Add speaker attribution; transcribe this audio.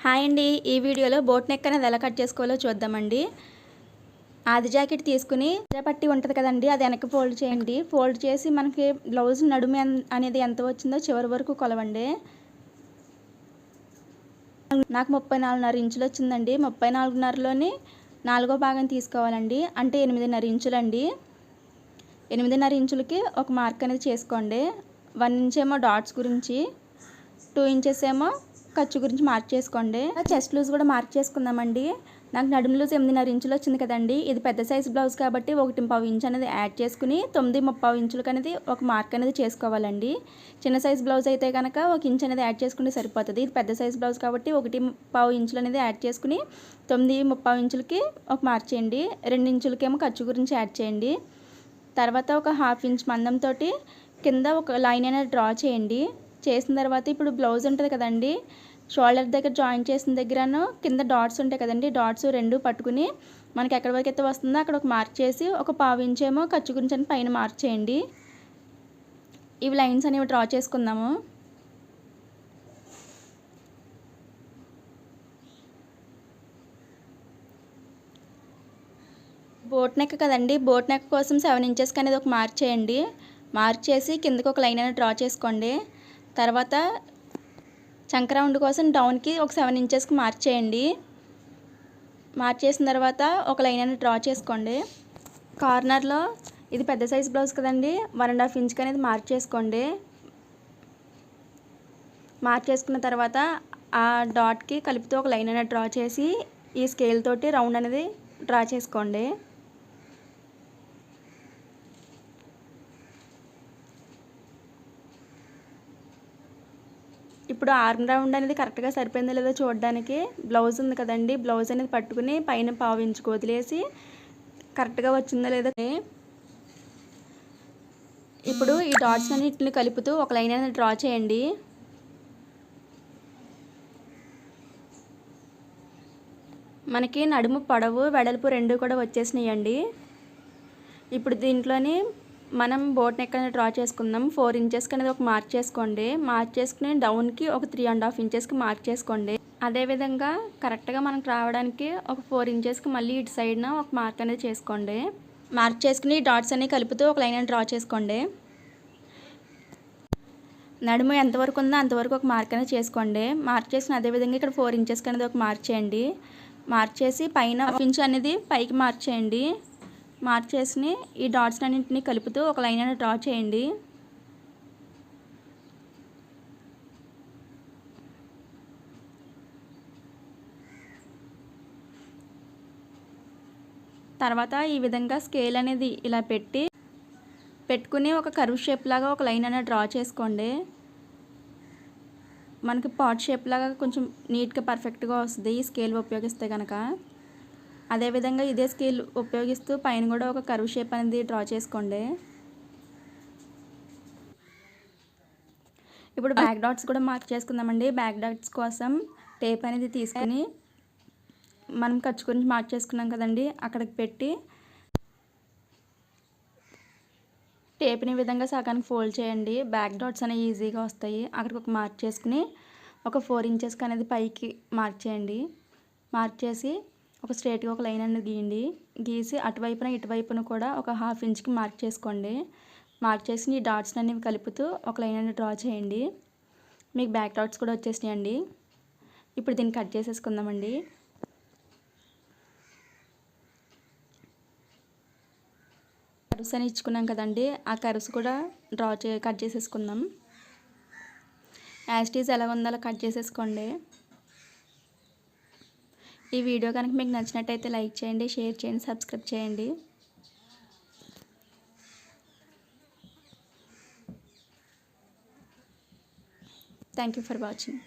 Speaker 1: Hi అండి, ఈ వీడియోలో బోట్ నెక్ అనేది ఎలా కట్ చేసుకోవాలో చూద్దామండి. ఆది జాకెట్ తీసుకుని పట్టి ఉంటుంది కదండి, అది వెనక్కి ఫోల్డ్ చేయండి. ఫోల్డ్ చేసి మనకి బ్లౌజ్ నడుము అనేది ఎంత వచ్చిందో చివరి వరకు కొలవండి. నాకు 34.5 ఇంచులు వచ్చిందండి. 34.5లోని 4వ భాగం తీసుకోవాలండి, అంటే 8.5 ఇంచులండి. 8.5 ఇంచులకి ఒక మార్క్ అనేది చేసుకోండి. 1 ఇంచ్ ఏమో డాట్స్ గురించి, 2 ఇంచెస్ ఏమో ఖర్చు గురించి మార్క్ చేసుకోండి. చెస్ట్ లూజ్ కూడా మార్క్ చేసుకుందామండి. నాకు నడుము లూజ్ 8.5 ఇంచులు వచ్చింది కదండి. ఇది పెద్ద సైజ్ బ్లౌజ్ కాబట్టి 1.25 ఇంచ్ అనేది యాడ్ చేసుకుని 9.35 ఇంచులకి అనేది ఒక మార్క్ అనేది చేసుకోవాలండి. చిన్న సైజ్ బ్లౌజ్ అయితే కనుక 1 ఇంచ్ అనేది యాడ్ చేసుకుంటే సరిపోతుంది. ఇది పెద్ద సైజ్ బ్లౌజ్ కాబట్టి 1.25 ఇంచులు అనేది యాడ్ చేసుకుని 9.35 ఇంచులకి ఒక మార్క్ చేయండి. 2 ఇంచులకేమో ఖర్చు గురించి యాడ్ చేయండి. తర్వాత ఒక 1/2 ఇంచ్ మందంతో కింద ఒక లైన్ అనేది డ్రా చేయండి. చేసిన తర్వాత ఇప్పుడు బ్లౌజ్ ఉంటుంది కదండి, షోల్డర్ దగ్గర జాయిన్ చేసిన దగ్గరను కింద డాట్స్ ఉంటాయి కదండి, డాట్స్ 2 పట్టుకుని మనకి ఎక్కడి వరకు అయితే వస్తుందో అక్కడ ఒక మార్క్ చేసి ఒక 1/2 ఇంచ్ ఏమో ఖర్చు గురించి అని పైన మార్క్ చేయండి. ఇవి లైన్స్ అనేవి డ్రా చేసుకుందాము. బోట్ నెక్ కదండి, బోట్ నెక్ కోసం 7 ఇంచెస్కి అనేది ఒక మార్క్ చేయండి. మార్క్ చేసి కిందకి ఒక లైన్ అనేది డ్రా చేసుకోండి. తర్వాత చంక రౌండ్ కోసం డౌన్కి ఒక 7 ఇంచెస్కి మార్క్ చేయండి. మార్క్ చేసిన తర్వాత ఒక లైన్ అనేది డ్రా చేసుకోండి. కార్నర్లో ఇది పెద్ద సైజ్ బ్లౌజ్ కదండి, 1.5 ఇంచ్కి అనేది మార్క్ చేసుకోండి. మార్క్ చేసుకున్న తర్వాత ఆ డాట్కి కలుపుతూ ఒక లైన్ అనేది డ్రా చేసి ఈ స్కేల్ తోటి రౌండ్ అనేది డ్రా చేసుకోండి. ఇప్పుడు ఆర్మ్ రౌండ్ అనేది కరెక్ట్గా సరిపోయిందో లేదో చూడడానికి బ్లౌజ్ ఉంది కదండి, బ్లౌజ్ అనేది పట్టుకుని పైన 1/2 ఇంచుకి వదిలేసి కరెక్ట్గా వచ్చిందో లేదో. ఇప్పుడు ఈ డాట్స్ అన్నిటిని కలుపుతూ ఒక లైన్ అనేది డ్రా చేయండి. మనకి నడుము పొడవు వెడల్పు 2 కూడా వచ్చేసినాయండి. ఇప్పుడు దీంట్లోని మనం బోట్ నెక్ అనేది డ్రా చేసుకుందాం. 4 ఇంచెస్కి అనేది ఒక మార్క్ చేసుకోండి. మార్క్ చేసుకుని డౌన్కి ఒక 3.5 ఇంచెస్కి మార్క్ చేసుకోండి. అదేవిధంగా కరెక్ట్గా మనకు రావడానికి ఒక 4 ఇంచెస్కి మళ్ళీ ఇటు సైడ్న ఒక మార్క్ అనేది చేసుకోండి. మార్క్ చేసుకుని డాట్స్ అన్ని కలుపుతూ ఒక లైన్ అనేది డ్రా చేసుకోండి. నడుము ఎంతవరకు ఉందో అంతవరకు ఒక మార్క్ అనేది చేసుకోండి. మార్క్ చేసుకుని అదేవిధంగా ఇక్కడ 4 ఇంచెస్కి అనేది ఒక మార్క్ చేయండి. మార్క్ చేసి పైన 1 ఇంచ్ అనేది పైకి మార్క్ చేయండి. మార్క్ చేసి ఈ డాట్స్ అన్నింటినీ కలుపుతూ ఒక లైన్ అనేది డ్రా చేయండి. తర్వాత ఈ విధంగా స్కేల్ అనేది ఇలా పెట్టుకుని ఒక కర్వ్ షేప్ లాగా ఒక లైన్ అనేది డ్రా చేసుకోండి. మనకి పాట్ షేప్ లాగా కొంచెం నీట్గా పర్ఫెక్ట్గా వస్తుంది ఈ స్కేల్ ఉపయోగిస్తే కనుక. అదేవిధంగా ఇదే స్కేల్ ఉపయోగిస్తూ పైన కూడా ఒక కర్వ్ షేప్ అనేది డ్రా చేసుకోండి. ఇప్పుడు బ్యాక్ డాట్స్ కూడా మార్క్ చేసుకుందామండి. బ్యాక్ డాట్స్ కోసం టేప్ అనేది తీసుకుని మనం ఖర్చు గురించి మార్క్ చేసుకున్నాం కదండి, అక్కడికి పెట్టి టేప్ని ఈ విధంగా సగానికి ఫోల్డ్ చేయండి. బ్యాక్ డాట్స్ అనేవి ఈజీగా వస్తాయి. అక్కడికి ఒక మార్క్ చేసుకుని ఒక 4 ఇంచెస్కి అనేది పైకి మార్క్ చేయండి. మార్క్ చేసి ఒక స్ట్రైట్గా ఒక లైన్ అనేది గీయండి. గీసి అటువైపున ఇటువైపున కూడా ఒక 1/2 ఇంచ్కి మార్క్ చేసుకోండి. మార్క్ చేసి ఈ డాట్స్ అన్ని కలుపుతూ ఒక లైన్ అనేది డ్రా చేయండి. మీకు బ్యాక్ డాట్స్ కూడా వచ్చేసినాయండి. ఇప్పుడు దీన్ని కట్ చేసేసుకుందామండి. కర్వ్స్ అని ఇచ్చుకున్నాం కదండి, ఆ కర్వ్స్ కూడా కట్ చేసేసుకుందాం. యాజ్ ఇట్ ఈజ్ ఎలా ఉందో అలా కట్ చేసేసుకోండి. ఈ వీడియో కనుక మీకు నచ్చినట్టయితే లైక్ చేయండి, షేర్ చేయండి, సబ్స్క్రైబ్ చేయండి. Thank you for watching.